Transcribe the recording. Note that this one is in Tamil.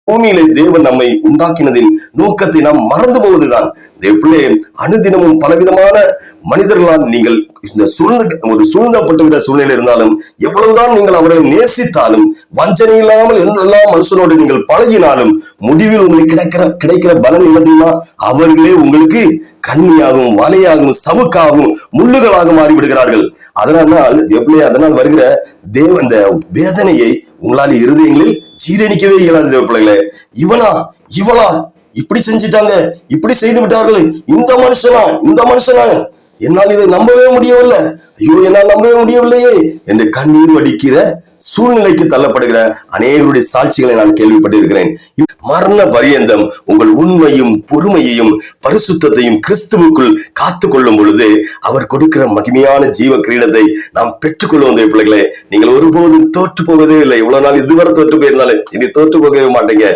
பூமியிலே தேவன் நம்மை உண்டாக்கினதின் நோக்கத்தை நாம் மறந்து போவதுதான். தேவப்பிள்ளை, அனுதினமும் பலவிதமான மனிதர்களால் நீங்கள் இந்த சூழ்ந்தப்பட்டுகிற சூழ்நிலை இருந்தாலும், எவ்வளவுதான் நீங்கள் அவர்களை நேசித்தாலும், வஞ்சனை இல்லாமல் எல்லா மனுஷனோடு நீங்கள் பழகினாலும், முடிவில் உங்களுக்கு கிடைக்கிற பலன் என்னதுன்னா, அவர்களே உங்களுக்கு கண்ணியாகவும் வலையாகவும் சவுக்காகவும் முள்ளுகளாக மாறிவிடுகிறார்கள். அதனால் வருகிற இந்த வேதனையை உங்களால் இருதயங்களில் ஜீரணிக்கவே இயலாது. தேவ பிள்ளைகளே, இவளா இப்படி செஞ்சிட்டாங்க, இப்படி செய்து விட்டார்கள், இந்த மனுஷனா என்னால் இதை நம்பவே முடியவில்லை, ஐயோ என்னால் நம்பவே முடியவில்லையே என்று கண்ணீர் வடிக்கிற சூழ்நிலைக்கு தள்ளப்படுகிற அநேகருடைய சாட்சிகளை நான் கேள்விப்பட்டிருக்கிறேன். மரண பரியந்தம் உங்கள் உண்மையும் பொறுமையையும் பரிசுத்தத்தையும் கிறிஸ்துவுக்குள் காத்து கொள்ளும் பொழுது அவர் கொடுக்கிற மகிமையான ஜீவ கிரீடத்தை நாம் பெற்றுக்கொள்வோம். பிள்ளைகளே, நீங்கள் ஒருபோதும் தோற்று போவதே இல்லை. இவ்வளவு நாள் இதுவரை தோற்று போயிருந்தாலும் இனி தோற்று போகவே மாட்டீங்க.